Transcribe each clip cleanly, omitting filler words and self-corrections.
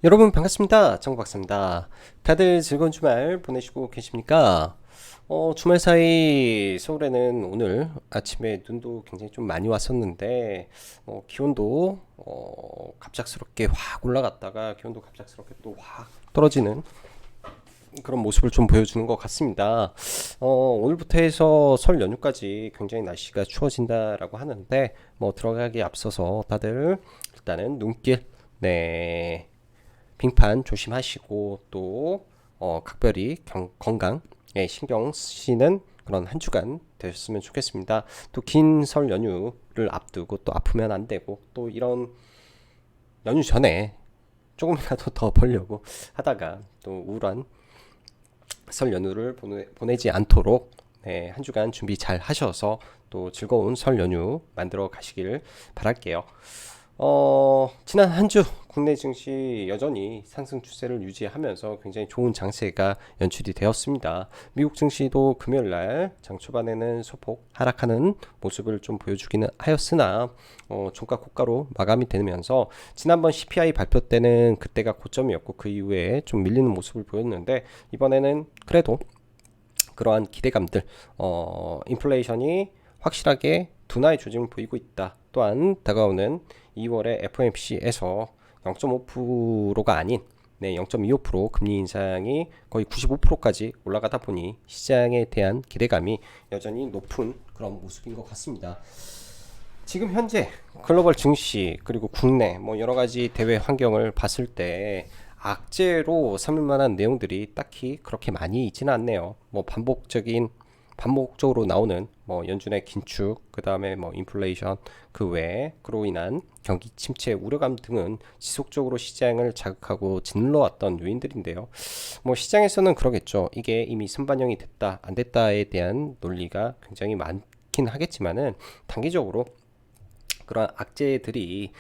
여러분 반갑습니다. 정박사입니다. 다들 즐거운 주말 보내시고 계십니까? 주말 사이 서울에는 오늘 아침에 눈도 굉장히 좀 많이 왔었는데 기온도 갑작스럽게 확 올라갔다가 기온도 갑작스럽게 또 확 떨어지는 그런 모습을 좀 보여주는 것 같습니다. 오늘부터 해서 설 연휴까지 굉장히 날씨가 추워진다라고 하는데 들어가기 앞서서 다들 일단은 눈길 네 빙판 조심하시고 또 각별히 건강에 신경 쓰시는 그런 한 주간 되셨으면 좋겠습니다. 또 긴 설 연휴를 앞두고 또 아프면 안 되고 또 이런 연휴 전에 조금이라도 더 벌려고 하다가 또 우울한 설 연휴를 보내지 않도록 네, 한 주간 준비 잘 하셔서 또 즐거운 설 연휴 만들어 가시길 바랄게요. 지난 한 주 국내 증시 여전히 상승 추세를 유지하면서 굉장히 좋은 장세가 연출이 되었습니다. 미국 증시도 금요일 날 장 초반에는 소폭 하락하는 모습을 좀 보여주기는 하였으나 종가 고가로 마감이 되면서 지난번 CPI 발표 때는 그때가 고점이었고 그 이후에 좀 밀리는 모습을 보였는데 이번에는 그래도 그러한 기대감들, 인플레이션이 확실하게 둔화의 조짐을 보이고 있다. 또한 다가오는 2월에 FOMC에서 0.5%가 아닌 0.25% 금리 인상이 거의 95%까지 올라가다 보니 시장에 대한 기대감이 여전히 높은 그런 모습인 것 같습니다. 지금 현재 글로벌 증시 그리고 국내 여러 가지 대외 환경을 봤을 때 악재로 삼을 만한 내용들이 딱히 그렇게 많이 있지는 않네요. 반복적으로 나오는 연준의 긴축, 그 다음에 인플레이션, 그 외에 그로 인한 경기 침체 우려감 등은 지속적으로 시장을 자극하고 짓눌러왔던 요인들인데요. 시장에서는 그러겠죠. 이게 이미 선반영이 됐다, 안 됐다에 대한 논리가 굉장히 많긴 하겠지만은 단기적으로 그런 악재들이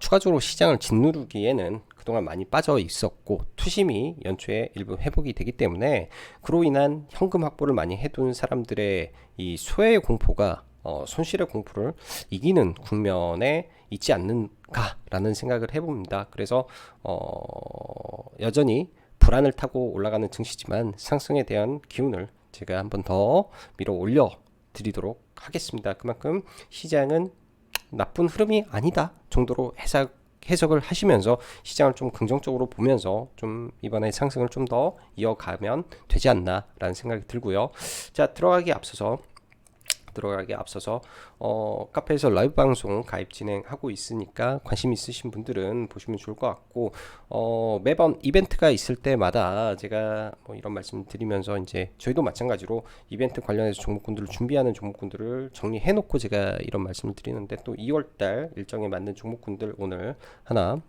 추가적으로 시장을 짓누르기에는 그동안 많이 빠져 있었고 투심이 연초에 일부 회복이 되기 때문에 그로 인한 현금 확보를 많이 해둔 사람들의 이 소외의 공포가 손실의 공포를 이기는 국면에 있지 않는가라는 생각을 해봅니다. 그래서 여전히 불안을 타고 올라가는 증시지만 상승에 대한 기운을 제가 한번 더 밀어 올려 드리도록 하겠습니다. 그만큼 시장은 나쁜 흐름이 아니다 정도로 해석을 하시면서 시장을 좀 긍정적으로 보면서 좀 이번에 상승을 좀 더 이어가면 되지 않나라는 생각이 들고요. 자, 들어가기 앞서서 카페에서 라이브 방송 가입 진행하고 있으니까 관심 있으신 분들은 보시면 좋을 것 같고 매번 이벤트가 있을 때마다 제가 이런 말씀 드리면서 이제 저희도 마찬가지로 이벤트 관련해서 종목군들을 준비하는 종목군들을 정리해 놓고 제가 이런 말씀을 드리는데 또 2월달 일정에 맞는 종목군들 오늘 하나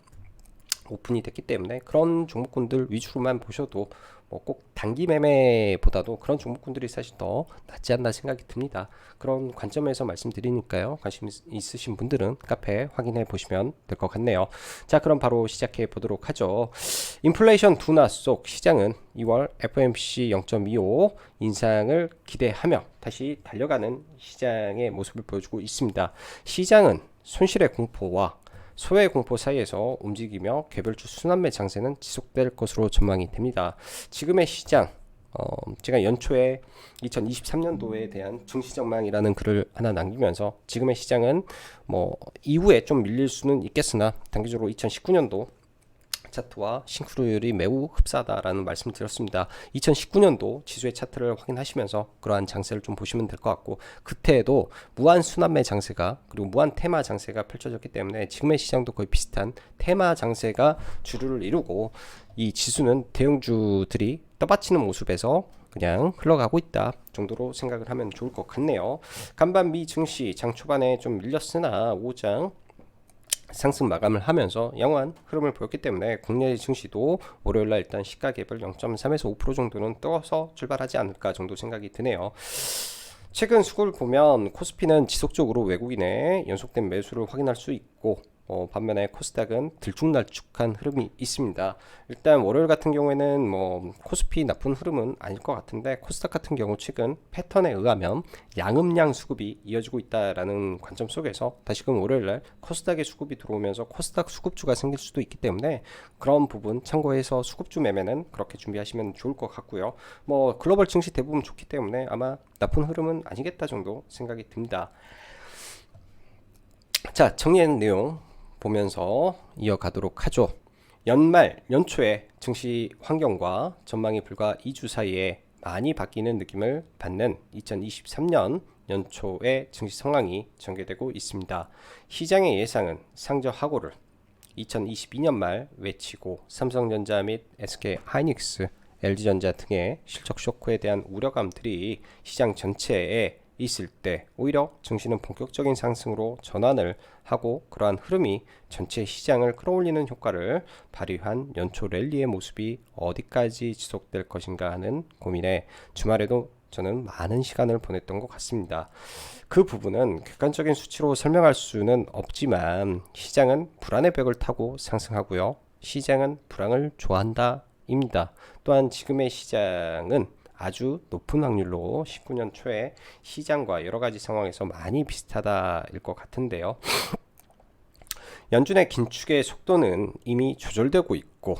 오픈이 됐기 때문에 그런 종목군들 위주로만 보셔도 꼭 단기 매매보다도 그런 종목군들이 사실 더 낫지 않나 생각이 듭니다. 그런 관점에서 말씀드리니까요. 관심 있으신 분들은 카페 확인해 보시면 될 것 같네요. 자, 그럼 바로 시작해 보도록 하죠. 인플레이션 둔화 속 시장은 2월 FOMC 0.25 인상을 기대하며 다시 달려가는 시장의 모습을 보여주고 있습니다. 시장은 손실의 공포와 소외 공포 사이에서 움직이며 개별주 순환매 장세는 지속될 것으로 전망이 됩니다. 지금의 시장, 제가 연초에 2023년도에 대한 증시 전망이라는 글을 하나 남기면서 지금의 시장은 이후에 좀 밀릴 수는 있겠으나 단기적으로 2019년도 차트와 싱크로율이 매우 흡사하다라는 말씀을 드렸습니다. 2019년도 지수의 차트를 확인하시면서 그러한 장세를 좀 보시면 될 것 같고 그때에도 무한 순환매 장세가 그리고 무한 테마 장세가 펼쳐졌기 때문에 지금의 시장도 거의 비슷한 테마 장세가 주류를 이루고 이 지수는 대형주들이 떠받치는 모습에서 그냥 흘러가고 있다 정도로 생각을 하면 좋을 것 같네요. 간밤 미 증시 장 초반에 좀 밀렸으나 오장 상승 마감을 하면서 양호한 흐름을 보였기 때문에 국내 증시도 월요일날 일단 시가개별 0.3에서 5% 정도는 떠서 출발하지 않을까 정도 생각이 드네요. 최근 수급을 보면 코스피는 지속적으로 외국인의 연속된 매수를 확인할 수 있고 반면에 코스닥은 들쭉날쭉한 흐름이 있습니다. 일단 월요일 같은 경우에는 뭐 코스피 나쁜 흐름은 아닐 것 같은데 코스닥 같은 경우 최근 패턴에 의하면 양음양 수급이 이어지고 있다라는 관점 속에서 다시금 월요일날 코스닥에 수급이 들어오면서 코스닥 수급주가 생길 수도 있기 때문에 그런 부분 참고해서 수급주 매매는 그렇게 준비하시면 좋을 것 같고요. 뭐 글로벌 증시 대부분 좋기 때문에 아마 나쁜 흐름은 아니겠다 정도 생각이 듭니다. 자, 정리한 내용 보면서 이어가도록 하죠. 연말, 연초에 증시 환경과 전망이 불과 2주 사이에 많이 바뀌는 느낌을 받는 2023년 연초의 증시 상황이 전개되고 있습니다. 시장의 예상은 상저하고를 2022년 말 외치고 삼성전자 및 SK하이닉스, LG전자 등의 실적 쇼크에 대한 우려감들이 시장 전체에 있을 때 오히려 증시는 본격적인 상승으로 전환을 하고 그러한 흐름이 전체 시장을 끌어올리는 효과를 발휘한 연초 랠리의 모습이 어디까지 지속될 것인가 하는 고민에 주말에도 저는 많은 시간을 보냈던 것 같습니다. 그 부분은 객관적인 수치로 설명할 수는 없지만 시장은 불안의 벽을 타고 상승하고요. 시장은 불황을 좋아한다 입니다. 또한 지금의 시장은 아주 높은 확률로 19년 초에 시장과 여러가지 상황에서 많이 비슷하다일 것 같은데요. 연준의 긴축의 속도는 이미 조절되고 있고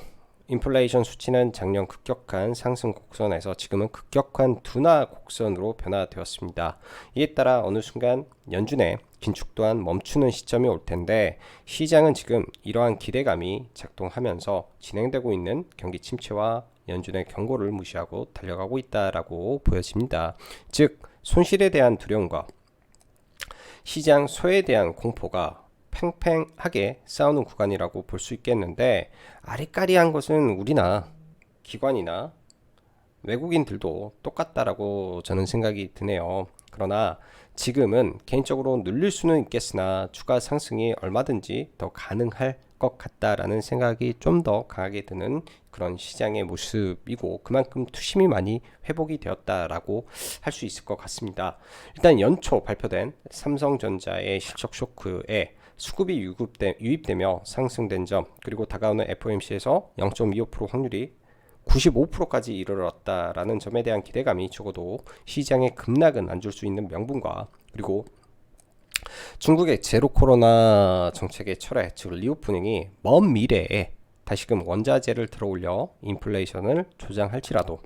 인플레이션 수치는 작년 급격한 상승 곡선에서 지금은 급격한 둔화 곡선으로 변화되었습니다. 이에 따라 어느 순간 연준의 긴축 또한 멈추는 시점이 올 텐데 시장은 지금 이러한 기대감이 작동하면서 진행되고 있는 경기 침체와 연준의 경고를 무시하고 달려가고 있다라고 보여집니다. 즉 손실에 대한 두려움과 시장 소외에 대한 공포가 팽팽하게 싸우는 구간이라고 볼 수 있겠는데 아리까리한 것은 우리나 기관이나 외국인들도 똑같다라고 저는 생각이 드네요. 그러나 지금은 개인적으로 눌릴 수는 있겠으나 추가 상승이 얼마든지 더 가능할 것 같다라는 생각이 좀 더 강하게 드는 그런 시장의 모습이고 그만큼 투심이 많이 회복이 되었다라고 할 수 있을 것 같습니다. 일단 연초 발표된 삼성전자의 실적 쇼크에 수급이 유입되며 상승된 점 그리고 다가오는 FOMC에서 0.25% 확률이 95%까지 이르렀다라는 점에 대한 기대감이 적어도 시장의 급락은 안 줄 수 있는 명분과 그리고 중국의 제로 코로나 정책의 철회 즉 리오프닝이 먼 미래에 다시금 원자재를 들어올려 인플레이션을 조장할지라도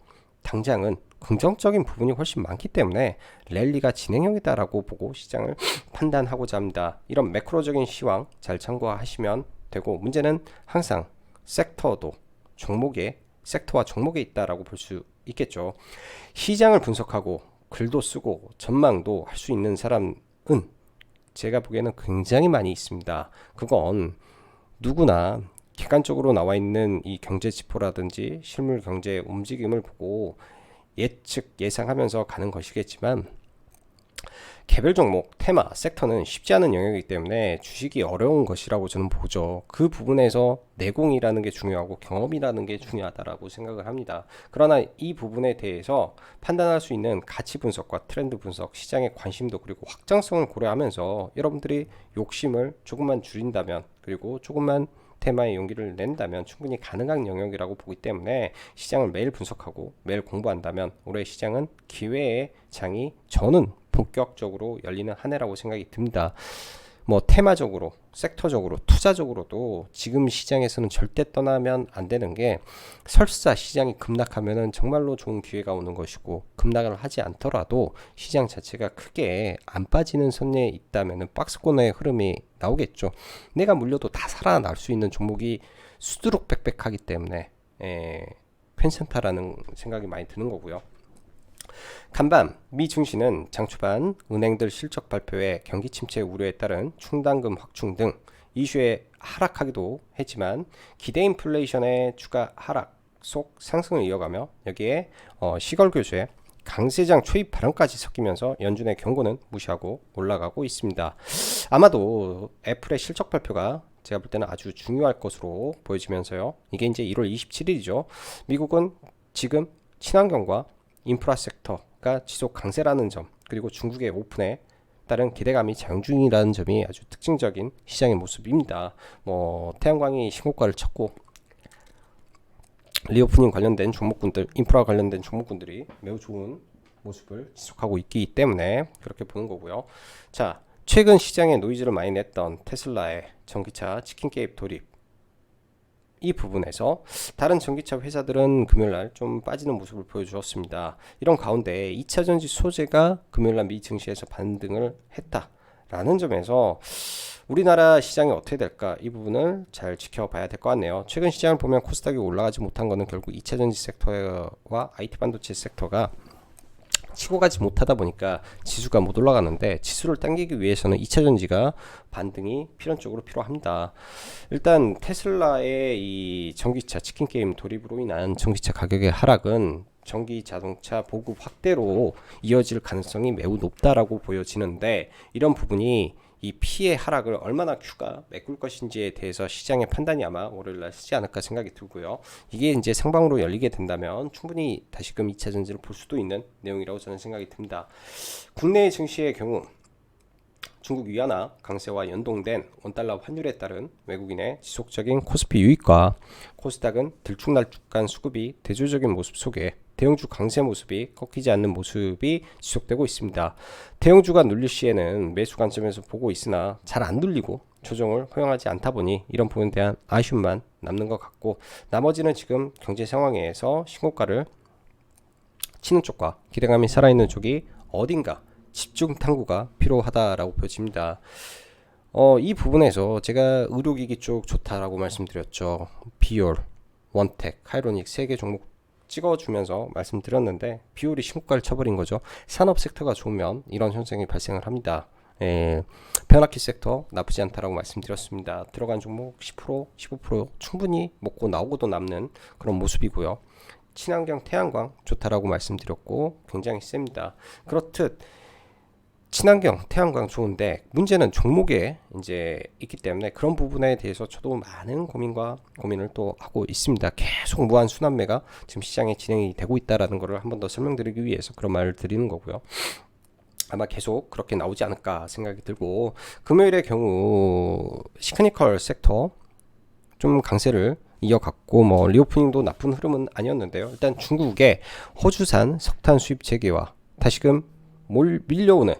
당장은 긍정적인 부분이 훨씬 많기 때문에 랠리가 진행형이다라고 보고 시장을 판단하고자 합니다. 이런 매크로적인 시황 잘 참고하시면 되고 문제는 항상 섹터도 섹터와 종목에 있다라고 볼 수 있겠죠. 시장을 분석하고 글도 쓰고 전망도 할 수 있는 사람은 제가 보기에는 굉장히 많이 있습니다. 그건 누구나 객관적으로 나와 있는 이 경제 지표라든지 실물 경제 움직임을 보고 예상하면서 가는 것이겠지만 개별 종목, 테마, 섹터는 쉽지 않은 영역이기 때문에 주식이 어려운 것이라고 저는 보죠. 그 부분에서 내공이라는 게 중요하고 경험이라는 게 중요하다라고 생각을 합니다. 그러나 이 부분에 대해서 판단할 수 있는 가치 분석과 트렌드 분석, 시장의 관심도 그리고 확장성을 고려하면서 여러분들이 욕심을 조금만 줄인다면 그리고 조금만 테마에 용기를 낸다면 충분히 가능한 영역이라고 보기 때문에 시장을 매일 분석하고 매일 공부한다면 올해 시장은 기회의 장이 저는 본격적으로 열리는 한 해라고 생각이 듭니다. 뭐 테마적으로, 섹터적으로, 투자적으로도 지금 시장에서는 절대 떠나면 안 되는 게 설사 시장이 급락하면은 정말로 좋은 기회가 오는 것이고 급락을 하지 않더라도 시장 자체가 크게 안 빠지는 선에 있다면은 박스권의 흐름이 나오겠죠. 내가 물려도 다 살아날 수 있는 종목이 수두룩백백하기 때문에 괜찮다라는 생각이 많이 드는 거고요. 간밤 미 증시는 장 초반 은행들 실적 발표에 경기 침체 우려에 따른 충당금 확충 등 이슈에 하락하기도 했지만 기대 인플레이션의 추가 하락 속 상승을 이어가며 여기에 시걸 교수의 강세장 초입 발언까지 섞이면서 연준의 경고는 무시하고 올라가고 있습니다. 아마도 애플의 실적 발표가 제가 볼 때는 아주 중요할 것으로 보여지면서요. 이게 이제 1월 27일이죠. 미국은 지금 친환경과 인프라 섹터가 지속 강세라는 점 그리고 중국의 오픈에 따른 기대감이 작용 중이라는 점이 아주 특징적인 시장의 모습입니다. 뭐 태양광이 신고가를 쳤고 리오프닝 관련된 종목군들, 인프라 관련된 종목군들이 매우 좋은 모습을 지속하고 있기 때문에 그렇게 보는 거고요. 자, 최근 시장에 노이즈를 많이 냈던 테슬라의 전기차 치킨 게임 돌입, 이 부분에서 다른 전기차 회사들은 금요일날 좀 빠지는 모습을 보여주었습니다. 이런 가운데 2차전지 소재가 금요일날 미 증시에서 반등을 했다라는 점에서 우리나라 시장이 어떻게 될까, 이 부분을 잘 지켜봐야 될 것 같네요. 최근 시장을 보면 코스닥이 올라가지 못한 것은 결국 2차전지 섹터와 IT 반도체 섹터가 치고 가지 못하다 보니까 지수가 못 올라가는데, 지수를 당기기 위해서는 2차전지가 반등이 필연적으로 필요합니다. 일단 테슬라의 이 전기차 치킨 게임 돌입으로 인한 전기차 가격의 하락은 전기 자동차 보급 확대로 이어질 가능성이 매우 높다라고 보여지는데, 이런 부분이 이 피해 하락을 얼마나 Q가 메꿀 것인지에 대해서 시장의 판단이 아마 월요일날 쓰지 않을까 생각이 들고요. 이게 이제 상방으로 열리게 된다면 충분히 다시금 2차 전지를 볼 수도 있는 내용이라고 저는 생각이 듭니다. 국내 증시의 경우 중국 위안화 강세와 연동된 원달러 환율에 따른 외국인의 지속적인 코스피 유입과 코스닥은 들쭉날쭉한 수급이 대조적인 모습 속에 대형주 강세 모습이 꺾이지 않는 모습이 지속되고 있습니다. 대형주가 눌릴 시에는 매수 관점에서 보고 있으나 잘 안 눌리고 조정을 허용하지 않다 보니 이런 부분에 대한 아쉬움만 남는 것 같고, 나머지는 지금 경제 상황에서 신고가를 치는 쪽과 기대감이 살아있는 쪽이 어딘가 집중 탐구가 필요하다라고 보여집니다. 이 부분에서 제가 의료기기 쪽 좋다라고 말씀드렸죠. 비올, 원텍, 하이로닉 3개 종목 찍어주면서 말씀드렸는데 비올이 신고가를 쳐버린 거죠. 산업 섹터가 좋으면 이런 현상이 발생을 합니다. 페어나키 섹터 나쁘지 않다라고 말씀드렸습니다. 들어간 종목 10%, 15% 충분히 먹고 나오고도 남는 그런 모습이고요. 친환경 태양광 좋다라고 말씀드렸고 굉장히 셉니다. 그렇듯 친환경 태양광 좋은데 문제는 종목에 이제 있기 때문에 그런 부분에 대해서 저도 많은 고민을 또 하고 있습니다. 계속 무한 순환매가 지금 시장에 진행이 되고 있다라는 것을 한 번 더 설명드리기 위해서 그런 말을 드리는 거고요. 아마 계속 그렇게 나오지 않을까 생각이 들고, 금요일의 경우 시크니컬 sek터 좀 강세를 이어갔고, 뭐 리오프닝도 나쁜 흐름은 아니었는데요. 일단 중국의 호주산 석탄 수입 재개와 다시금 밀려오는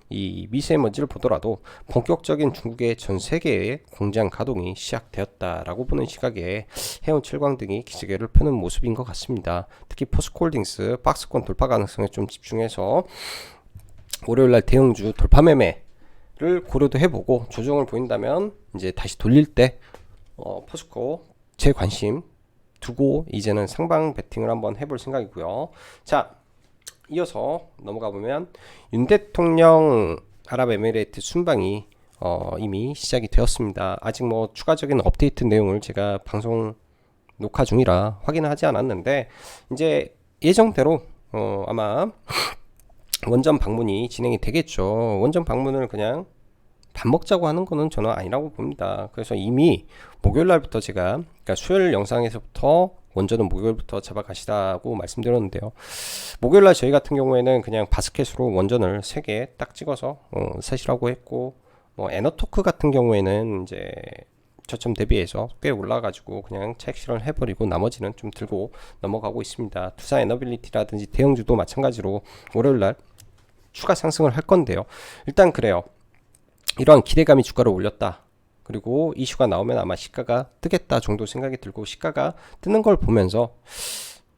이 미세먼지를 보더라도 본격적인 중국의 전 세계의 공장 가동이 시작되었다라고 보는 시각에 해운 철강 등이 기지개를 펴는 모습인 것 같습니다. 특히 포스코홀딩스 박스권 돌파 가능성에 좀 집중해서 월요일날 대형주 돌파 매매를 고려도 해보고, 조정을 보인다면 이제 다시 돌릴 때 포스코 제 관심 두고 이제는 상방 베팅을 한번 해볼 생각이고요. 자, 이어서 넘어가 보면 윤 대통령 아랍에미레이트 순방이 이미 시작이 되었습니다. 아직 뭐 추가적인 업데이트 내용을 제가 방송 녹화 중이라 확인을 하지 않았는데, 이제 예정대로 아마 원전 방문이 진행이 되겠죠. 원전 방문을 그냥 밥 먹자고 하는 거는 저는 아니라고 봅니다. 그래서 이미 목요일 날부터 제가, 그러니까 수요일 영상에서부터 원전은 목요일부터 잡아가시라고 말씀드렸는데요. 목요일 날 저희 같은 경우에는 그냥 바스켓으로 원전을 3개 딱 찍어서 사시라고 했고, 뭐 에너토크 같은 경우에는 이제 저점 대비해서 꽤 올라가지고 그냥 차익 실현을 해버리고 나머지는 좀 들고 넘어가고 있습니다. 투자 에너빌리티라든지 대형주도 마찬가지로 월요일날 추가 상승을 할 건데요. 일단 그래요. 이러한 기대감이 주가를 올렸다. 그리고 이슈가 나오면 아마 시가가 뜨겠다 정도 생각이 들고, 시가가 뜨는 걸 보면서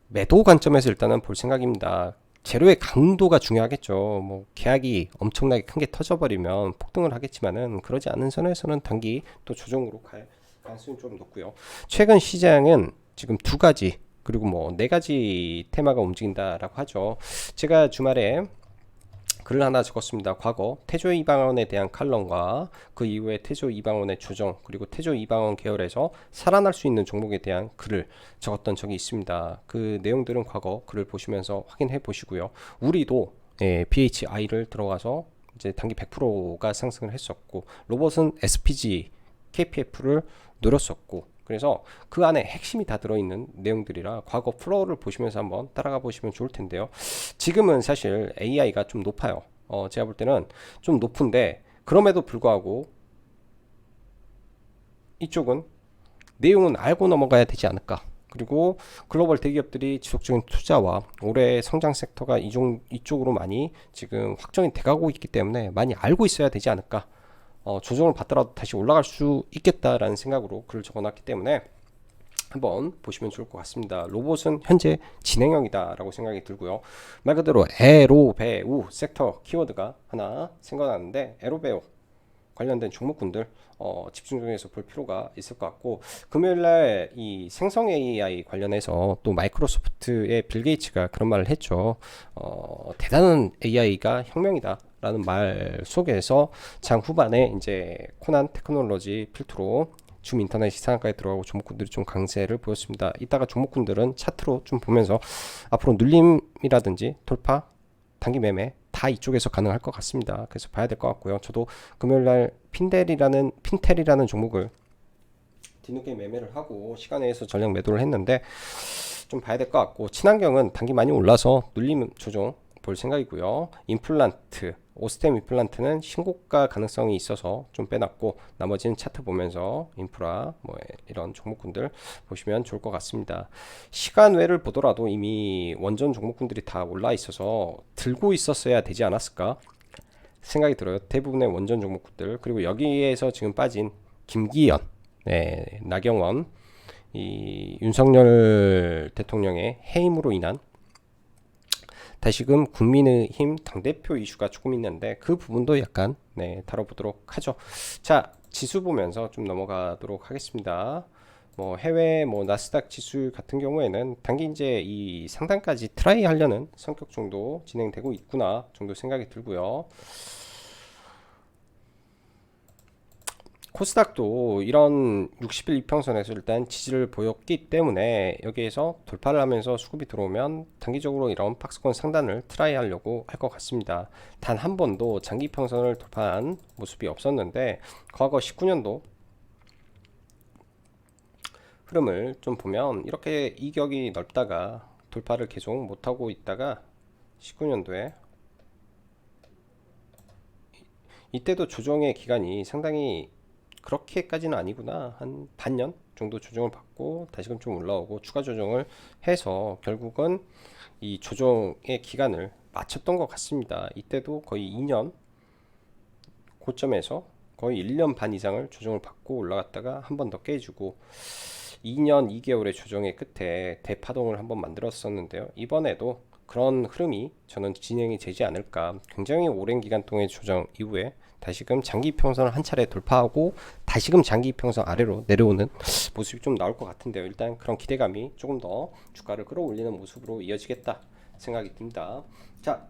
매도 관점에서 일단은 볼 생각입니다. 재료의 강도가 중요하겠죠. 뭐 계약이 엄청나게 큰 게 터져버리면 폭등을 하겠지만은 그러지 않은 선에서는 단기 또 조정으로 갈 가능성이 좀 높고요. 최근 시장은 지금 2가지 그리고 뭐 4가지 테마가 움직인다라고 하죠. 제가 주말에 글을 하나 적었습니다. 과거 태조 이방원에 대한 칼럼과 그 이후에 태조 이방원의 조정, 그리고 태조 이방원 계열에서 살아날 수 있는 종목에 대한 글을 적었던 적이 있습니다. 그 내용들은 과거 글을 보시면서 확인해 보시고요. 우리도 BHI를 들어가서 이제 단기 100%가 상승을 했었고, 로봇은 SPG, KPF를 노렸었고, 그래서 그 안에 핵심이 다 들어있는 내용들이라 과거 플로어를 보시면서 한번 따라가 보시면 좋을 텐데요. 지금은 사실 AI가 좀 높아요. 제가 볼 때는 좀 높은데, 그럼에도 불구하고 이쪽은 내용은 알고 넘어가야 되지 않을까. 그리고 글로벌 대기업들이 지속적인 투자와 올해 성장 섹터가 이쪽으로 많이 지금 확정이 돼가고 있기 때문에 많이 알고 있어야 되지 않을까. 조정을 받더라도 다시 올라갈 수 있겠다라는 생각으로 글을 적어놨기 때문에 한번 보시면 좋을 것 같습니다. 로봇은 현재 진행형이다라고 생각이 들고요. 말 그대로 에로배우 섹터 키워드가 하나 생겨나는데, 에로배우 관련된 종목군들 집중적해서 볼 필요가 있을 것 같고, 금요일날 이 생성 AI 관련해서 또 마이크로소프트의 빌 게이츠가 그런 말을 했죠. 대단한 AI가 혁명이다 라는 말 속에서 장 후반에 이제 코난 테크놀로지 필두로 줌 인터넷 시장가에 들어가고 종목군들이 좀 강세를 보였습니다. 이따가 종목군들은 차트로 좀 보면서 앞으로 눌림이라든지 돌파, 단기 매매 다 이쪽에서 가능할 것 같습니다. 그래서 봐야 될 것 같고요. 저도 금요일날 핀텔이라는 종목을 뒤늦게 매매를 하고 시간에서 전량 매도를 했는데 좀 봐야 될 것 같고, 친환경은 단기 많이 올라서 눌림 조정 볼 생각이고요. 임플란트, 오스템 임플란트는 신고가 가능성이 있어서 좀 빼놨고, 나머지는 차트 보면서 인프라 뭐 이런 종목군들 보시면 좋을 것 같습니다. 시간 외를 보더라도 이미 원전 종목군들이 다 올라 있어서 들고 있었어야 되지 않았을까 생각이 들어요. 대부분의 원전 종목군들. 그리고 여기에서 지금 빠진 김기현, 나경원, 이 윤석열 대통령의 해임으로 인한 다시금 국민의힘 당대표 이슈가 조금 있는데, 그 부분도 약간 다뤄보도록 하죠. 자, 지수 보면서 좀 넘어가도록 하겠습니다. 뭐 해외 뭐 나스닥 지수 같은 경우에는 단기 이제 이 상단까지 트라이 하려는 성격 정도 진행되고 있구나 정도 생각이 들고요. 코스닥도 이런 60일 이평선에서 일단 지지를 보였기 때문에 여기에서 돌파를 하면서 수급이 들어오면 단기적으로 이런 박스권 상단을 트라이 하려고 할 것 같습니다. 단 한 번도 장기 평선을 돌파한 모습이 없었는데, 과거 19년도 흐름을 좀 보면 이렇게 이격이 넓다가 돌파를 계속 못하고 있다가 19년도에 이때도 조정의 기간이 상당히 그렇게까지는 아니구나, 한 반년 정도 조정을 받고 다시금 좀 올라오고 추가 조정을 해서 결국은 이 조정의 기간을 마쳤던 것 같습니다. 이때도 거의 2년 고점에서 거의 1년 반 이상을 조정을 받고 올라갔다가 한 번 더 깨주고 2년 2개월의 조정의 끝에 대파동을 한번 만들었었는데요. 이번에도 그런 흐름이 저는 진행이 되지 않을까. 굉장히 오랜 기간 동안의 조정 이후에 다시금 장기 평선을 한 차례 돌파하고 다시금 장기 평선 아래로 내려오는 모습이 좀 나올 것 같은데요. 일단 그런 기대감이 조금 더 주가를 끌어올리는 모습으로 이어지겠다 생각이 듭니다. 자,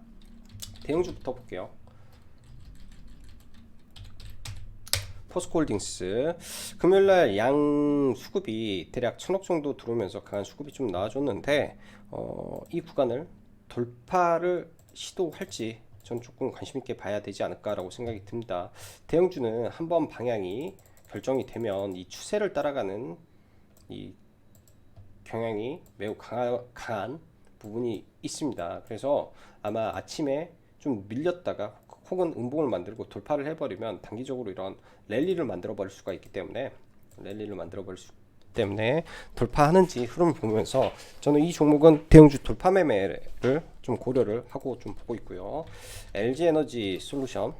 대형주부터 볼게요. 포스코홀딩스 금요일날 양 수급이 대략 1000억 정도 들어오면서 강한 수급이 좀 나와줬는데, 이 구간을 돌파를 시도할지 전 조금 관심 있게 봐야 되지 않을까라고 생각이 듭니다. 대형주는 한번 방향이 결정이 되면 이 추세를 따라가는 이 경향이 매우 강한 부분이 있습니다. 그래서 아마 아침에 좀 밀렸다가 혹은 음봉을 만들고 돌파를 해버리면 단기적으로 이런 랠리를 만들어 버릴 수가 있기 때문에 돌파하는지 흐름을 보면서 저는 이 종목은 대형주 돌파 매매를 좀 고려를 하고 좀 보고 있고요. LG에너지 솔루션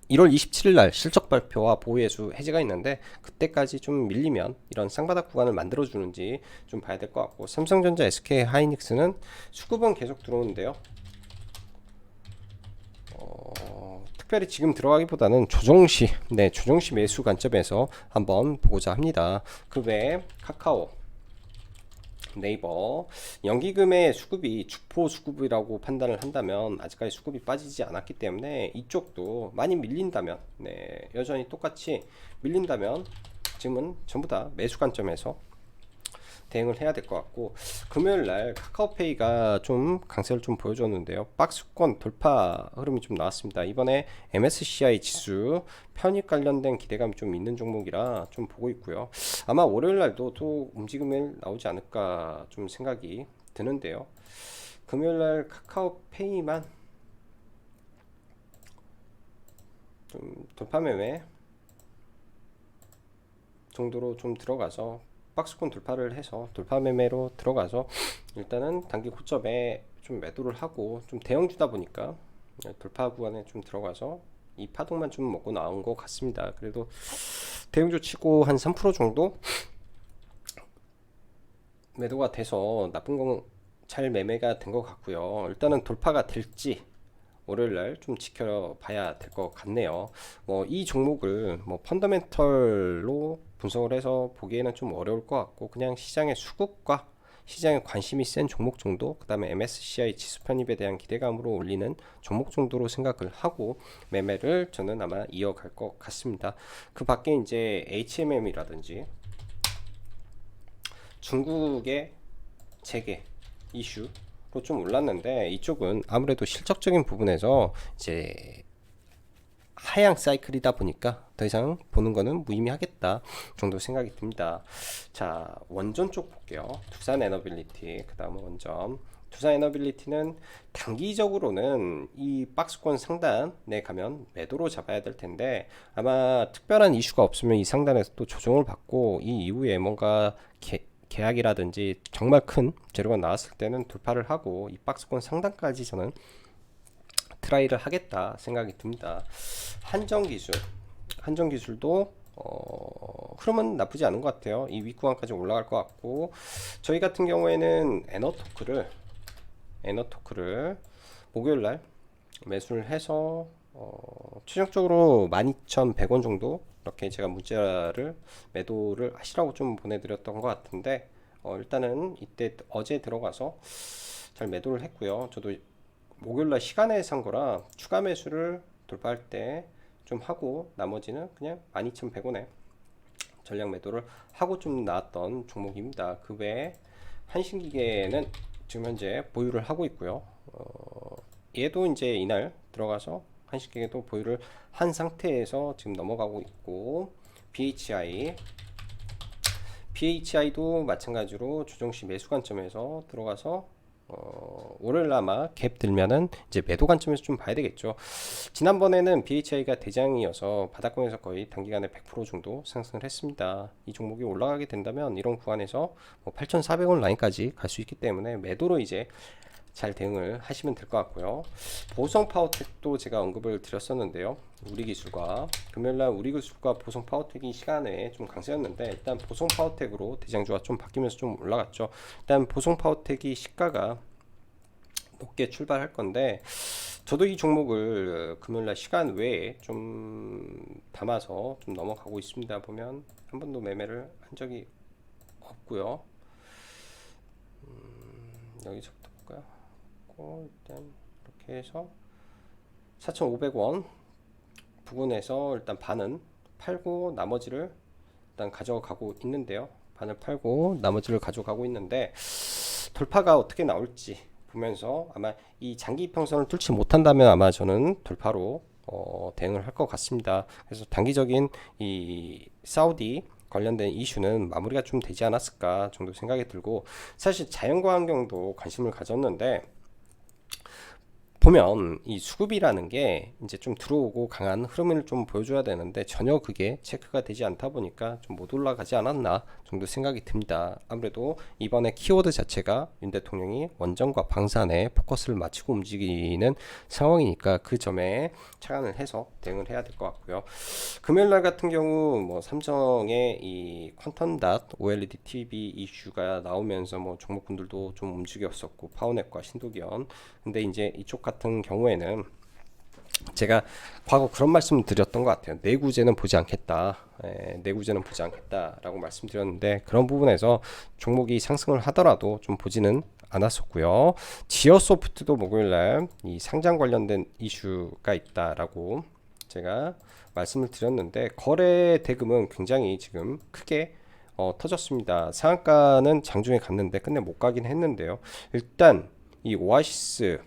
1월 27일 날 실적 발표와 보유예수 해제가 있는데, 그때까지 좀 밀리면 이런 쌍바닥 구간을 만들어 주는지 좀 봐야 될 것 같고, 삼성전자, SK 하이닉스는 수급은 계속 들어오는데요. 특별히 지금 들어가기보다는 조정시 매수 관점에서 한번 보고자 합니다. 그 외에 카카오, 네이버, 연기금의 수급이 주포 수급이라고 판단을 한다면 아직까지 수급이 빠지지 않았기 때문에 이쪽도 많이 밀린다면, 여전히 똑같이 밀린다면 지금은 전부 다 매수 관점에서 대응을 해야 될 것 같고, 금요일날 카카오페이가 좀 강세를 좀 보여줬는데요. 박스권 돌파 흐름이 좀 나왔습니다. 이번에 MSCI 지수 편입 관련된 기대감이 좀 있는 종목이라 좀 보고 있고요. 아마 월요일날도 또 움직임이 나오지 않을까 좀 생각이 드는데요. 금요일날 카카오페이만 좀 돌파 매매 정도로 좀 들어가서 박스권 돌파를 해서 돌파 매매로 들어가서 일단은 단기 고점에 좀 매도를 하고, 좀 대형주다 보니까 돌파 구간에 좀 들어가서 이 파동만 좀 먹고 나온 것 같습니다. 그래도 대형주 치고 한 3% 정도 매도가 돼서 나쁜 건 잘 매매가 된 것 같고요. 일단은 돌파가 될지 월요일날 좀 지켜봐야 될 것 같네요. 뭐 이 종목을 뭐 펀더멘털로 분석을 해서 보기에는 좀 어려울 것 같고, 그냥 시장의 수급과 시장에 관심이 센 종목 정도, 그 다음에 MSCI 지수 편입에 대한 기대감으로 올리는 종목 정도로 생각을 하고 매매를 저는 아마 이어갈 것 같습니다. 그 밖에 이제 HMM이라든지 중국의 재계 이슈로 좀 올랐는데, 이쪽은 아무래도 실적적인 부분에서 이제 하향 사이클이다 보니까 더 이상 보는 거는 무의미하겠다 정도 생각이 듭니다. 자, 원전 쪽 볼게요. 두산 에너빌리티, 그 다음은 원전. 두산 에너빌리티는 단기적으로는 이 박스권 상단에 가면 매도로 잡아야 될 텐데, 아마 특별한 이슈가 없으면 이 상단에서 또 조정을 받고, 이 이후에 뭔가 계약이라든지 정말 큰 재료가 나왔을 때는 돌파를 하고 이 박스권 상단까지 저는 트라이를 하겠다 생각이 듭니다. 한정기술도 흐름은 나쁘지 않은 것 같아요. 이 윗구간까지 올라갈 것 같고, 저희 같은 경우에는 에너토크를 목요일날 매수를 해서 최종적으로 12,100원 정도 이렇게 제가 문자를 매도를 하시라고 좀 보내드렸던 것 같은데, 일단은 이때 어제 들어가서 잘 매도를 했고요. 저도 목요일날 시간에 산 거라 추가 매수를 돌파할 때 좀 하고, 나머지는 그냥 12,100원에 전량 매도를 하고 좀 나왔던 종목입니다. 그 외에 한신기계는 지금 현재 보유를 하고 있고요. 얘도 이제 이날 들어가서 한식기계도 보유를 한 상태에서 지금 넘어가고 있고, BHI도 마찬가지로 조정시 매수 관점에서 들어가서 월요일 아마 갭 들면은 이제 매도 관점에서 좀 봐야 되겠죠. 지난번에는 BHI가 대장이어서 바닥권에서 거의 단기간에 100% 정도 상승을 했습니다. 이 종목이 올라가게 된다면 이런 구간에서 뭐 8,400원 라인까지 갈 수 있기 때문에 매도로 이제 잘 대응을 하시면 될 것 같고요. 보성 파워텍도 제가 언급을 드렸었는데요. 우리기술과 금요일날 우리기술과 보성 파워텍이 시간에 좀 강세였는데, 일단 보성 파워텍으로 대장주가 좀 바뀌면서 좀 올라갔죠. 일단 보성 파워텍이 시가가 높게 출발할 건데, 저도 이 종목을 금요일날 시간 외에 좀 담아서 좀 넘어가고 있습니다. 보면 한 번도 매매를 한 적이 없고요. 여기서부터 볼까요? 일단 이렇게 해서 4,500원 부근에서 일단 반은 팔고 나머지를 일단 가져가고 있는데요. 반을 팔고 나머지를 가져가고 있는데, 돌파가 어떻게 나올지 보면서 아마 이 장기 이평선을 뚫지 못한다면 아마 저는 돌파로 대응을 할 것 같습니다. 그래서 단기적인 이 사우디 관련된 이슈는 마무리가 좀 되지 않았을까 정도 생각이 들고, 사실 자연과 환경도 관심을 가졌는데, 보면 이 수급이라는 게 이제 좀 들어오고 강한 흐름을 좀 보여줘야 되는데, 전혀 그게 체크가 되지 않다 보니까 좀 못 올라가지 않았나 정도 생각이 듭니다. 아무래도 이번에 키워드 자체가 윤 대통령이 원전과 방산에 포커스를 맞추고 움직이는 상황이니까 그 점에 착안을 해서 대응을 해야 될 것 같고요. 금요일날 같은 경우 뭐 삼성의 이 퀀텀닷 OLED TV 이슈가 나오면서 뭐 종목분들도 좀 움직였었고, 파워넷과 신도기현. 근데 이제 이쪽 같은 경우에는 제가 과거 그런 말씀을 드렸던 것 같아요. 내구재는 보지 않겠다. 내구재는 보지 않겠다라고 말씀드렸는데, 그런 부분에서 종목이 상승을 하더라도 좀 보지는 않았었고요. 지어소프트도 목요일날 이 상장 관련된 이슈가 있다라고 제가 말씀을 드렸는데, 거래 대금은 굉장히 지금 크게 터졌습니다. 상한가는 장중에 갔는데 끝내 못 가긴 했는데요. 일단 이 오아시스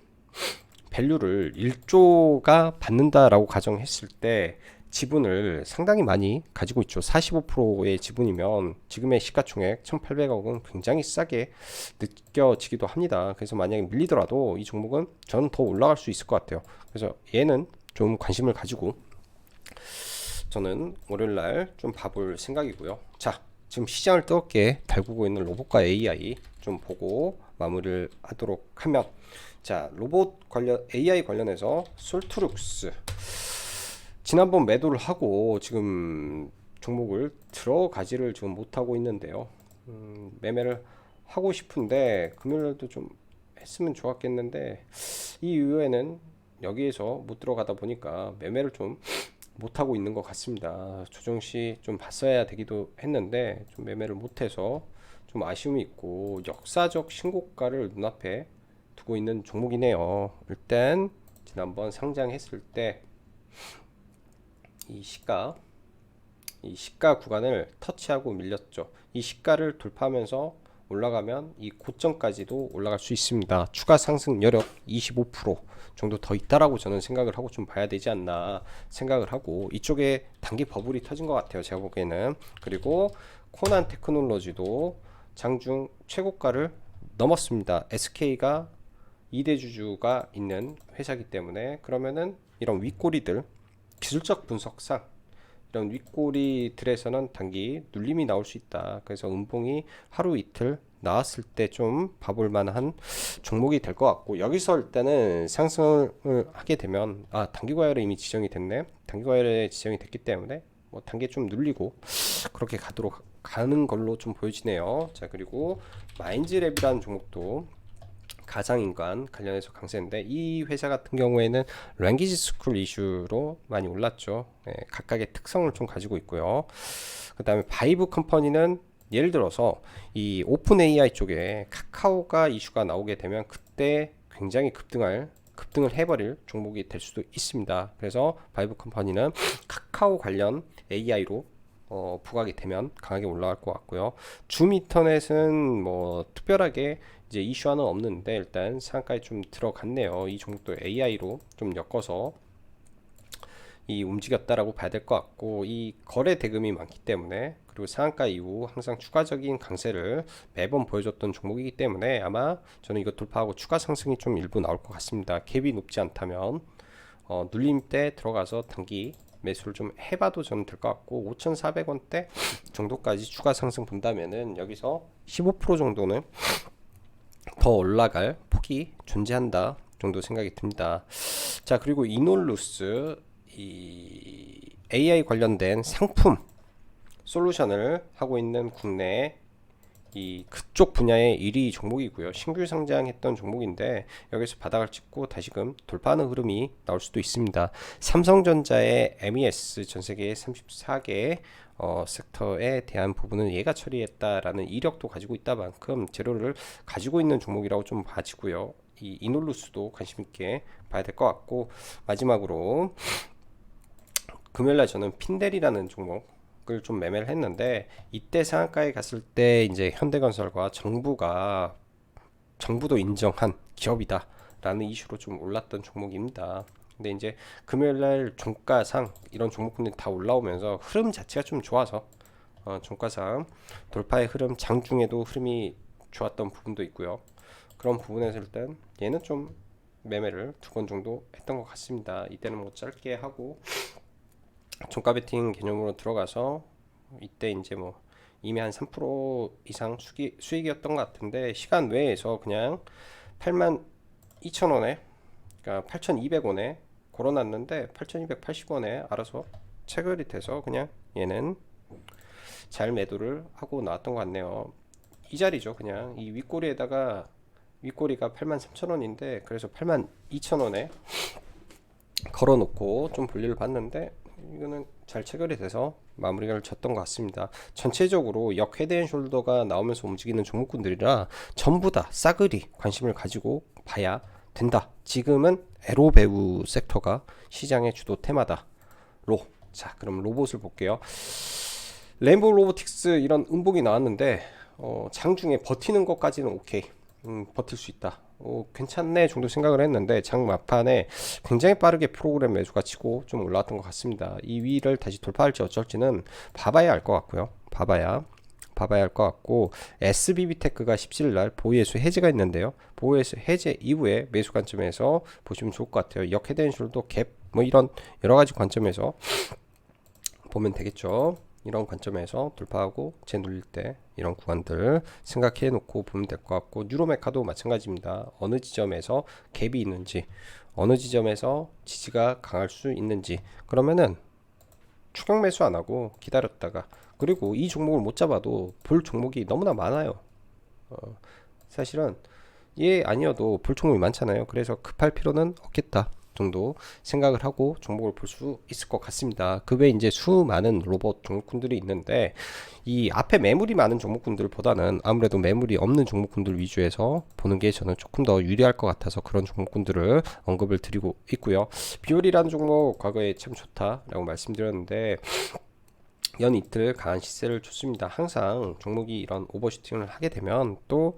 밸류를 1조가 받는다라고 가정했을 때 지분을 상당히 많이 가지고 있죠. 45%의 지분이면 지금의 시가총액 1,800억은 굉장히 싸게 느껴지기도 합니다. 그래서 만약에 밀리더라도 이 종목은 저는 더 올라갈 수 있을 것 같아요. 그래서 얘는 좀 관심을 가지고 저는 월요일날 좀 봐볼 생각이고요. 자, 지금 시장을 뜨겁게 달구고 있는 로봇과 AI 좀 보고 마무리를 하도록 하면, 자, 로봇 관련 AI 관련해서 솔트룩스 지난번 매도를 하고 지금 종목을 들어가지를 지금 못하고 있는데요. 매매를 하고 싶은데 금요일도 좀 했으면 좋았겠는데 이 이후에는 여기에서 못 들어가다 보니까 매매를 좀 못하고 있는 것 같습니다. 조정시 좀 봤어야 되기도 했는데 좀 매매를 못해서 좀 아쉬움이 있고, 역사적 신고가를 눈앞에 두고 있는 종목이네요. 일단 지난번 상장했을 때 이 시가 이 시가 구간을 터치하고 밀렸죠. 이 시가를 돌파하면서 올라가면 이 고점까지도 올라갈 수 있습니다. 추가 상승 여력 25% 정도 더 있다라고 저는 생각을 하고 좀 봐야 되지 않나 생각을 하고, 이쪽에 단기 버블이 터진 것 같아요, 제가 보기에는. 그리고 코난 테크놀로지도 장중 최고가를 넘었습니다. SK가 2대 주주가 있는 회사이기 때문에, 그러면은 이런 윗꼬리들, 기술적 분석상 이런 윗꼬리들에서는 단기 눌림이 나올 수 있다. 그래서 음봉이 하루 이틀 나왔을 때 좀 봐볼 만한 종목이 될 것 같고, 여기서 일단은 상승을 하게 되면, 아, 단기 과열이 이미 지정이 됐네. 단기 과열에 지정이 됐기 때문에 뭐 단계 좀 눌리고 그렇게 가는 걸로 좀 보여지네요. 자, 그리고 마인즈랩이라는 종목도 가상인간 관련해서 강세인데, 이 회사 같은 경우에는 랭귀지 스쿨 이슈로 많이 올랐죠. 네, 각각의 특성을 좀 가지고 있고요. 그 다음에 바이브 컴퍼니는 예를 들어서 이 오픈 AI 쪽에 카카오가 이슈가 나오게 되면 그때 굉장히 급등을 해버릴 종목이 될 수도 있습니다. 그래서 바이브 컴퍼니는 카카오 관련 AI로 부각이 되면 강하게 올라갈 것 같고요. 줌 인터넷은 뭐 특별하게 이제 이슈화는 없는데 일단 상한가에 좀 들어갔네요. 이 종목도 AI로 좀 엮어서 이 움직였다라고 봐야 될 것 같고, 이 거래 대금이 많기 때문에, 그리고 상한가 이후 항상 추가적인 강세를 매번 보여줬던 종목이기 때문에 아마 저는 이거 돌파하고 추가 상승이 좀 일부 나올 것 같습니다. 갭이 높지 않다면 눌림 때 들어가서 단기 매수를 좀 해봐도 저는 될 것 같고, 5,400원대 정도까지 추가 상승 본다면은 여기서 15% 정도는 더 올라갈 폭이 존재한다 정도 생각이 듭니다. 자, 그리고 이놀루스, 이 AI 관련된 상품 솔루션을 하고 있는 국내 이 그쪽 분야의 1위 종목이고요. 신규 상장했던 종목인데 여기서 바닥을 찍고 다시금 돌파하는 흐름이 나올 수도 있습니다. 삼성전자의 MES 전 세계 34개 섹터에 대한 부분은 얘가 처리했다라는 이력도 가지고 있다 만큼 재료를 가지고 있는 종목이라고 좀 봐지고요. 이 이놀루스도 관심 있게 봐야 될 것 같고, 마지막으로 금요일날 저는 핀델이라는 종목을 좀 매매를 했는데, 이때 상한가에 갔을 때 이제 현대건설과 정부도 인정한 기업이다 라는 이슈로 좀 올랐던 종목입니다. 근데 이제 금요일날 종가상 이런 종목군들이 다 올라오면서 흐름 자체가 좀 좋아서 종가상 돌파의 흐름, 장중에도 흐름이 좋았던 부분도 있고요. 그런 부분에서 일단 얘는 좀 매매를 2번 정도 했던 것 같습니다. 이때는 뭐 짧게 하고 종가 베팅 개념으로 들어가서 이때 이제 뭐 이미 한 3% 이상 수익이었던 것 같은데, 시간 외에서 그냥 82,000원에, 그러니까 8,200원에 걸어놨는데 8,280원에 알아서 체결이 돼서 그냥 얘는 잘 매도를 하고 나왔던 것 같네요. 이 자리죠. 그냥 이 윗꼬리가 83,000원인데 그래서 82,000원에 걸어놓고 좀 볼일을 봤는데 이거는 잘 체결이 돼서 마무리를 졌던 것 같습니다. 전체적으로 역 헤드앤숄더가 나오면서 움직이는 종목군들이라 전부 다 싸그리 관심을 가지고 봐야 된다. 지금은 에로배우 섹터가 시장의 주도 테마다. 자, 그럼 로봇을 볼게요. 레인보우 로보틱스 이런 음봉이 나왔는데 장중에 버티는 것까지는 오케이, 버틸 수 있다, 괜찮네 정도 생각을 했는데 장 막판에 굉장히 빠르게 프로그램 매수가 치고 좀 올라왔던 것 같습니다. 이 위를 다시 돌파할지 어쩔지는 봐봐야 알 것 같고요. 봐봐야 할 것 같고, SBB테크가 17일 보유예수 해제가 있는데요. 보유예수 해제 이후에 매수 관점에서 보시면 좋을 것 같아요. 역 헤드앤숄더 갭 뭐 이런 여러 가지 관점에서 보면 되겠죠. 이런 관점에서 돌파하고 재눌릴 때 이런 구간들 생각해 놓고 보면 될 것 같고, 뉴로메카도 마찬가지입니다. 어느 지점에서 갭이 있는지, 어느 지점에서 지지가 강할 수 있는지, 그러면은 추격 매수 안 하고 기다렸다가, 그리고 이 종목을 못 잡아도 볼 종목이 너무나 많아요. 사실은 얘 아니어도 볼 종목이 많잖아요. 그래서 급할 필요는 없겠다 정도 생각을 하고 종목을 볼 수 있을 것 같습니다. 그 외에 이제 수많은 로봇 종목군들이 있는데, 이 앞에 매물이 많은 종목군들보다는 아무래도 매물이 없는 종목군들 위주에서 보는 게 저는 조금 더 유리할 것 같아서 그런 종목군들을 언급을 드리고 있고요. 비올이라는 종목 과거에 참 좋다라고 말씀드렸는데, 연 이틀 강한 시세를 줬습니다. 항상 종목이 이런 오버슈팅을 하게 되면 또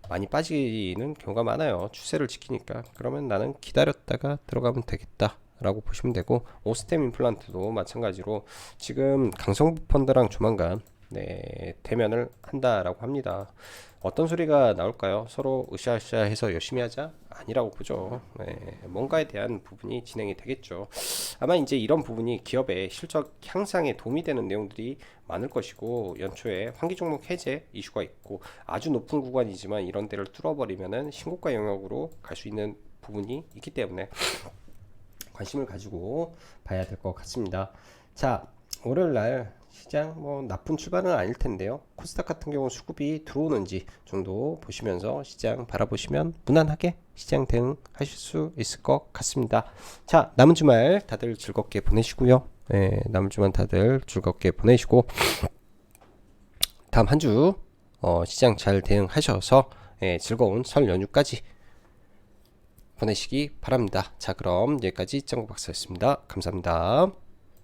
많이 빠지는 경우가 많아요. 추세를 지키니까. 그러면 나는 기다렸다가 들어가면 되겠다 라고 보시면 되고, 오스템 임플란트도 마찬가지로 지금 강성부 펀드랑 조만간 대면을 한다라고 합니다. 어떤 소리가 나올까요? 서로 으쌰으쌰해서 열심히 하자? 아니라고 보죠. 뭔가에 대한 부분이 진행이 되겠죠. 아마 이제 이런 부분이 기업의 실적 향상에 도움이 되는 내용들이 많을 것이고, 연초에 환기 종목 해제 이슈가 있고, 아주 높은 구간이지만 이런 데를 뚫어버리면은 신고가 영역으로 갈 수 있는 부분이 있기 때문에 관심을 가지고 봐야 될 것 같습니다. 자, 월요일 날 시장 뭐 나쁜 출발은 아닐 텐데요. 코스닥 같은 경우 수급이 들어오는지 정도 보시면서 시장 바라보시면 무난하게 시장 대응하실 수 있을 것 같습니다. 자, 남은 주말 다들 즐겁게 보내시고요. 남은 주말 다들 즐겁게 보내시고, 다음 한 주 시장 잘 대응하셔서 즐거운 설 연휴까지 보내시기 바랍니다. 자, 그럼 여기까지 짱구 박사였습니다. 감사합니다.